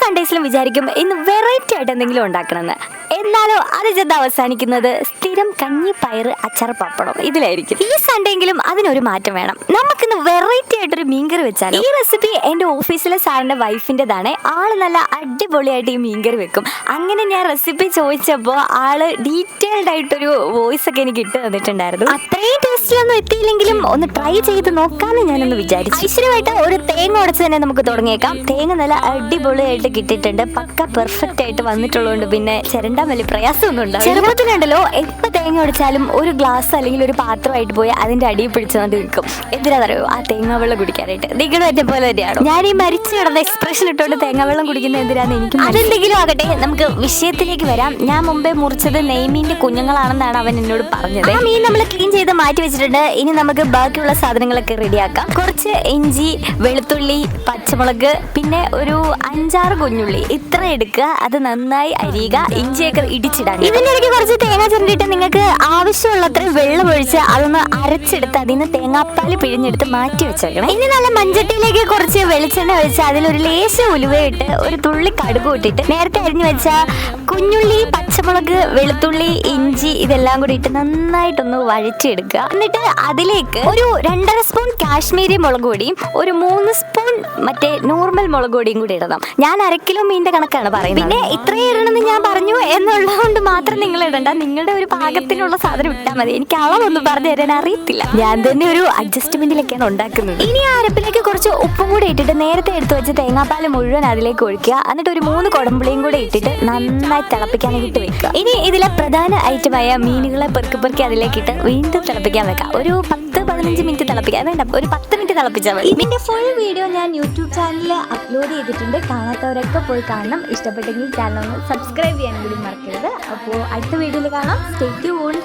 സൺഡേസിലും വിചാരിക്കും ഇന്ന് വെറൈറ്റി ആയിട്ട് എന്തെങ്കിലും ഉണ്ടാക്കണമെന്ന്. എന്നാലോ അത് ചെന്ന് അവസാനിക്കുന്നത് സ്ഥിരം കഞ്ഞി, പയറ്, അച്ചാർ, പപ്പടം ഇതിലായിരിക്കും. ഈ സൺഡേങ്കിലും അതിനൊരു മാറ്റം വേണം. നമുക്കിന്ന് വെറൈറ്റി ആയിട്ടൊരു മീൻകറി വെച്ചാൽ. ഈ റെസിപ്പി എൻ്റെ ഓഫീസിലെ സാറിൻ്റെ വൈഫിൻ്റെതാണ്. ആള് നല്ല അടിപൊളിയായിട്ട് ഈ മീൻകറി വെക്കും. അങ്ങനെ ഞാൻ റെസിപ്പി ചോദിച്ചപ്പോൾ ആള് ഡീറ്റെയിൽഡ് ആയിട്ടൊരു വോയിസ് ഒക്കെ എനിക്ക് ഇട്ട് തന്നിട്ടുണ്ടായിരുന്നു. അത്രയും ടേസ്റ്റിലൊന്നും എത്തിയില്ലെങ്കിലും ഒന്ന് ട്രൈ ചെയ്ത് നോക്കാമെന്ന് ഞാനൊന്ന് വിചാരിച്ചു. ഐശ്വര്യമായിട്ട് ഒരു തേങ്ങ ഉടച്ച് തന്നെ നമുക്ക് തുടങ്ങിയേക്കാം. തേങ്ങ നല്ല അടിപൊളിയായിട്ട് കിട്ടിയിട്ടുണ്ട്. പക്ക പെർഫെക്റ്റ് ആയിട്ട് വന്നിട്ടുള്ളതുകൊണ്ട് പിന്നെ ചിരണ്ടാൻ വലിയ പ്രയാസമൊന്നും ഉണ്ടാവും. ചെറുപ്പത്തിലുണ്ടല്ലോ എപ്പോൾ തേങ്ങ ഉടച്ചാലും ഒരു ഗ്ലാസ് അല്ലെങ്കിൽ ഒരു പാത്രമായിട്ട് പോയി അതിന്റെ അടിയിൽ പിടിച്ചുകൊണ്ട് നിൽക്കും. എന്തിനാണെന്നറിയോ? ആ തേങ്ങ വെള്ളം കുടിക്കാനായിട്ട്. നിങ്ങളുടെ എന്നെ പോലെ തന്നെയാണോ? ഞാൻ ഈ മരിച്ചു കിടന്ന എക്സ്പ്രഷൻ ഇട്ടുകൊണ്ട് തേങ്ങ വെള്ളം കുടിക്കുന്നത് എന്തിനാന്ന് എനിക്ക്. അതെന്തെങ്കിലും ആകട്ടെ, നമുക്ക് വിഷയത്തിലേക്ക് വരാം. ഞാൻ മുമ്പേ മുറിച്ചത് നെയ്മീന്റെ കുഞ്ഞുങ്ങളാണെന്നാണ് അവൻ എന്നോട് പറഞ്ഞത്. ആ മീൻ നമ്മൾ ക്ലീൻ ചെയ്ത് മാറ്റി വെച്ചിട്ടുണ്ട്. ഇനി നമുക്ക് ബാക്കിയുള്ള സാധനങ്ങളൊക്കെ റെഡിയാക്കാം. കുറച്ച് ഇഞ്ചി, വെളുത്തുള്ളി, പച്ചമുളക്, പിന്നെ ഒരു 5-6 കുഞ്ഞുള്ളി ഇത്ര എടുക്കുക. അത് നന്നായി അരിയുക. ഇഞ്ചിയൊക്കെ ഇടിച്ചിടാം. ഇതിൻ്റെ ഇടയ്ക്ക് കുറച്ച് തേങ്ങ ചുരണ്ടിയിട്ട് നിങ്ങൾക്ക് ആവശ്യമുള്ളത്ര വെള്ളം ഒഴിച്ച് അതൊന്ന് അരച്ചെടുത്ത് അതിൽ നിന്ന് തേങ്ങാപ്പാൽ പിഴിഞ്ഞെടുത്ത് മാറ്റി വെച്ചേക്കണം. ഇനി നല്ല മൺചട്ടിയിലേക്ക് കുറച്ച് വെളിച്ചെണ്ണ ഒഴിച്ച് അതിലൊരു ലേശം ഉലുവയിട്ട് ഒരു തുള്ളി കടുക് ഇട്ടിട്ട് നേരത്തെ അരിഞ്ഞു വെച്ച കുഞ്ഞുള്ളി, പച്ചമുളക്, വെളുത്തുള്ളി, ഇഞ്ചി ഇതെല്ലാം കൂടി ഇട്ട് നന്നായിട്ടൊന്ന് വഴറ്റിയെടുക്കുക. എന്നിട്ട് അതിലേക്ക് ഒരു 2.5 സ്പൂൺ കാശ്മീരി മുളക് പൊടിയും ഒരു 3 സ്പൂൺ മറ്റേ നോർമൽ മുളക് പൊടിയും കൂടി ഇടണം. ഞാൻ 1 കിലോ മീനിന്റെ കണക്കാണ് പറയുന്നത്. പിന്നെ ഇത്രയും ഇടണമെന്ന് ഞാൻ പറഞ്ഞു എന്നുള്ളതുകൊണ്ട് മാത്രം നിങ്ങൾ ഇടണ്ട. നിങ്ങളുടെ ഒരു പാകത്തിനുള്ള സാധനം ഇട്ടാൽ മതി. എനിക്ക് അളവൊന്നും പറഞ്ഞു തരാൻ അറിയത്തില്ല. ഞാൻ തന്നെ ഒരു അഡ്ജസ്റ്റ്മെന്റിലൊക്കെയാണ് ഉണ്ടാക്കുന്നത്. ഇനി ആ അരപ്പിലേക്ക് കുറച്ച് ഉപ്പും കൂടി ഇട്ടിട്ട് നേരത്തെ എടുത്ത് വെച്ച് തേങ്ങാപ്പാൽ മുഴുവൻ അതിലേക്ക് ഒഴിക്കുക. എന്നിട്ട് ഒരു 3 കുടമ്പുളിയും കൂടി ഇട്ടിട്ട് നന്നായി തിളപ്പിക്കാനായിട്ട് വെക്കുക. ഇനി ഇതിലെ പ്രധാന ഐറ്റമായ മീനുകളെ പെറുക്കി അതിലേക്കിട്ട് വീണ്ടും തിളപ്പിക്കാൻ വെക്കാം. ഒരു 10-15 മിനിറ്റ് തിളപ്പിക്കാൻ വേണ്ട, ഒരു 10 മിനിറ്റ് തിളപ്പിച്ചാൽ മതി. ഇതിന്റെ ഫുൾ വീഡിയോ ഞാൻ യൂട്യൂബ് ചാനലിൽ അപ്ലോഡ് ചെയ്തിട്ടുണ്ട്. കാണാത്തവരൊക്കെ പോയി കാണണം. ഇഷ്ടപ്പെട്ടെങ്കിൽ ചാനൽ ഒന്ന് സബ്സ്ക്രൈബ് ചെയ്യാൻ കൂടി മറക്കരുത്. അപ്പോൾ അടുത്ത വീഡിയോയിൽ കാണാം. Stay tuned.